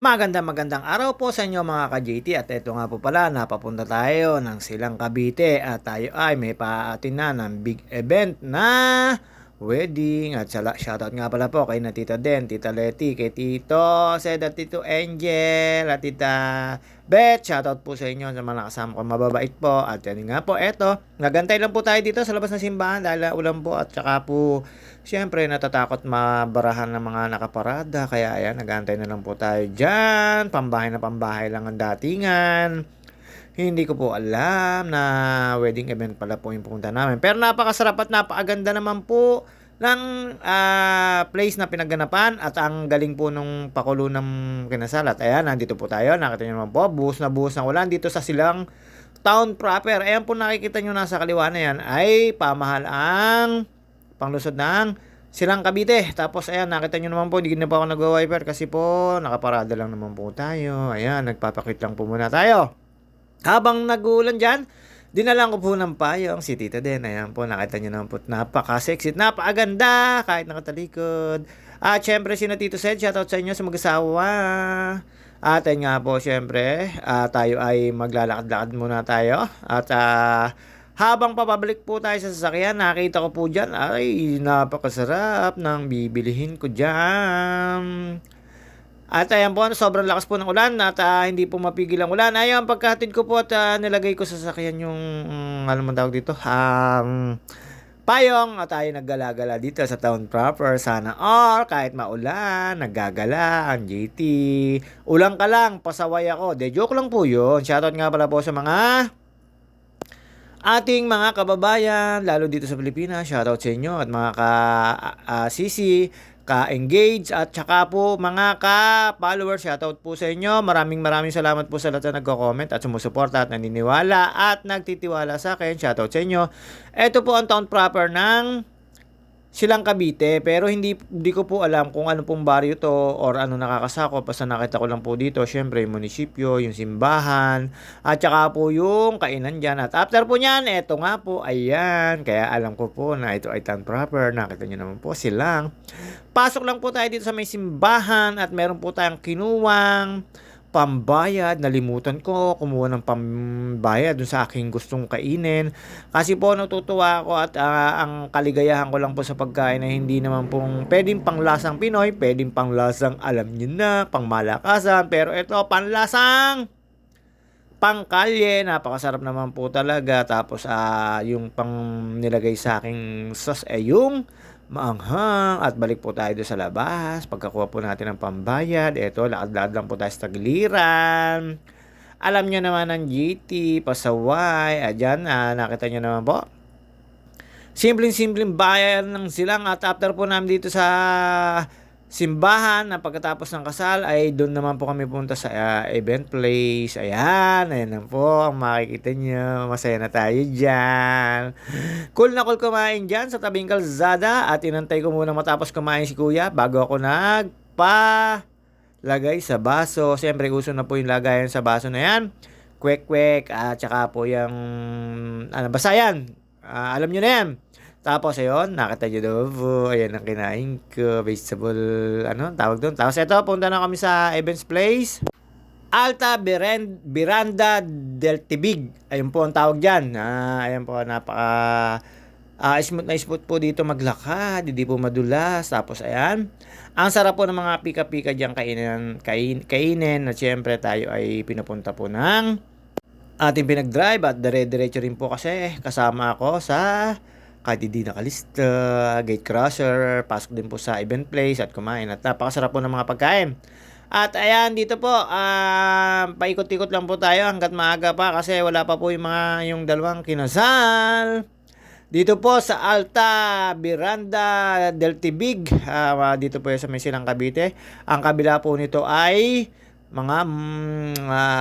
Magandang araw po sa inyo mga ka-JT at ito nga po pala napapunta tayo ng Silang Cavite at tayo ay may paatinan ng big event na wedding at shoutout nga pala po kay na Tita Den, Tita Leti, kay Tito Sed at Tito Angel at Tita Beth. Shoutout po sa inyo sa mga nakasama ko mababait po at yan nga po eto, nagantay lang po tayo dito sa labas ng simbahan dahil ulan po at saka po siyempre natatakot mabarahan ng mga nakaparada kaya ayan nag-aantay na lang po tayo dyan. Pambahay lang ang datingan. Hindi ko po alam na wedding event pala po yung pupunta namin. Pero napakasarap at napakaganda naman po ng place na pinaganapan at ang galing po nung pakulo ng kinasal. At ayan, nandito po tayo. Nakita nyo naman po, buhos na ulan dito sa Silang Town proper. Ayan po nakikita nyo nasa kaliwa na yan ay pamahal ang panglusod ng Silang Cavite. Tapos ayan, nakita nyo naman po, hindi na po ako nag-wiper kasi po nakaparada lang naman po tayo. Ayan, nagpapakit lang po muna tayo. Habang nag-uulan dyan, dinalang ko po ng payong si Tita Den. Ayan po, nakita nyo naman po, napaka-sexy, napakaganda, kahit nakatalikod. At syempre, sino Tito Sed, shoutout sa inyo sa mag-asawa. At ayun nga po, syempre, tayo ay maglalakad-lakad muna tayo. At habang papabalik po tayo sa sasakyan, nakita ko po dyan, ay napakasarap ng bibilihin ko dyan. At ayan po, sobrang lakas po ng ulan at hindi po mapigil ang ulan. Ayan, pagkahatid ko po at nilagay ko sa sasakyan yung, ano man tawag dito, payong at tayo naggala-gala dito sa town proper. Sana all, kahit maulan, naggagala ang JT. Ulang ka lang, pasaway ako. De, joke lang po yun. Shoutout nga pala po sa mga ating mga kababayan, lalo dito sa Pilipinas, shoutout sa inyo at mga ka-sisi, ka-engage at saka po mga ka-followers, shoutout po sa inyo. Maraming salamat po sa lahat na nagko-comment at sumusuporta at naniniwala at nagtitiwala sa akin. Shoutout sa inyo. Ito po ang town proper ng Silang Cavite, pero hindi ko po alam kung ano pong baryo to or ano nakakasakop. Basta nakita ko lang po dito, syempre yung munisipyo, yung simbahan, at saka po yung kainan dyan. At after po nyan, eto nga po, ayan. Kaya alam ko po na ito ay town proper. Nakita nyo naman po silang. Pasok lang po tayo dito sa may simbahan at meron po tayong kinuwang pambayad. Nalimutan ko kumuha ng pambayad dun sa aking gustong kainin kasi po natutuwa ako at ang kaligayahan ko lang po sa pagkain na hindi naman pong pwedeng panglasang Pinoy, pwedeng panglasang alam nyo na, pangmalakasan, pero ito panlasang pangkalye. Napakasarap naman po talaga. Tapos yung pang nilagay sa aking sauce ay yung maanghang. At balik po tayo doon sa labas. Pagkakuha po natin ng pambayad, eto, lakad-lakad lang po tayo sa tagiliran. Alam nyo naman ng GT, pasaway. Ayan, nakita nyo naman po. Simpleng bayan ng Silang. At after po namin dito sa simbahan na pagkatapos ng kasal ay doon naman po kami punta sa event place. Ayan na po ang makikita nyo. Masaya na tayo dyan. Cool na cool kumain dyan sa tabing kalzada at inantay ko muna matapos kumain si kuya bago ako lagay sa baso. Siyempre uso na po yung lagayan sa baso na yan. Kwek-kwek at saka po yung basta yan. Alam nyo na yan. Tapos ayun, nakita nyo daw po. Ayan ang kinain ko. Vegetable, tawag doon. Tapos ito, punta na kami sa events place. Alta Miranda del Tibig. Ayun po ang tawag dyan. Ayan po, napaka smooth po dito maglakad. Hindi po madulas. Tapos ayan. Ang sarap po ng mga pika-pika dyan kainin. At syempre tayo ay pinupunta po ng ating pinag-drive. At dire-diretso rin po kasi kasama ako sa kahit hindi nakalista, gate crosser, pasok din po sa event place at kumain. At napakasarap po ng mga pagkain. At ayan, dito po, paikot-ikot lang po tayo hanggat maaga pa kasi wala pa po yung dalawang kinasal. Dito po sa Alta Miranda del Tibig, dito po sa may Silang Cavite. Ang kabila po nito ay mga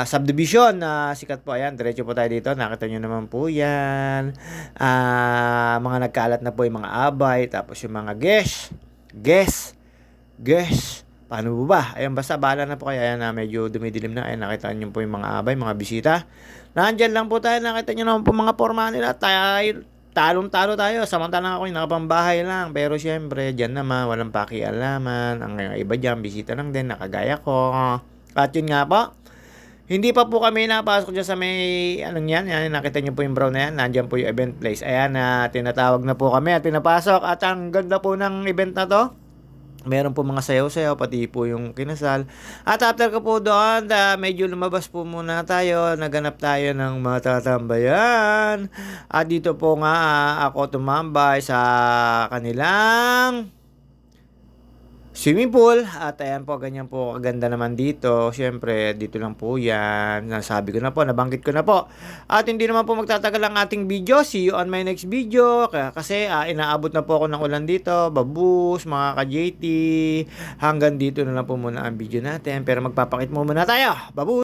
subdivision na sikat po. Ayan, diretso po tayo dito. Nakita nyo naman po yan. Mga nagkalat na po yung mga abay. Tapos yung mga guest. Paano po ba? Ayan, basta bahala na po kayo. Ayan, medyo dumidilim na. Ayan, nakita nyo po yung mga abay, mga bisita. Nandyan lang po tayo. Nakita nyo naman po mga forma nila. Talong-talo tayo. Samantalang ako yung nakapambahay lang. Pero syempre, dyan naman, walang pakialaman. Ang iba dyan, bisita lang din. Nakagaya ko. At yun nga po, hindi pa po kami napasok dyan sa may, anong yan, yan, nakita nyo po yung brown na yan, nandyan po yung event place. Ayan, tinatawag na po kami at pinapasok. At ang ganda po ng event na to, meron po mga sayaw-sayaw, pati po yung kinasal. At after ko po doon, medyo lumabas po muna tayo, naganap tayo ng matatambayan. At dito po nga ako tumambay sa kanilang swimming pool. At ayan po, ganyan po kaganda naman dito. Siyempre, dito lang po yan. Nasabi ko na po, nabanggit ko na po. At hindi naman po magtatagal ang ating video. See you on my next video. Kasi inaabot na po ako ng ulan dito. Babus, mga ka-JT. Hanggang dito na lang po muna ang video natin. Pero magpapakit mo muna tayo. Babus!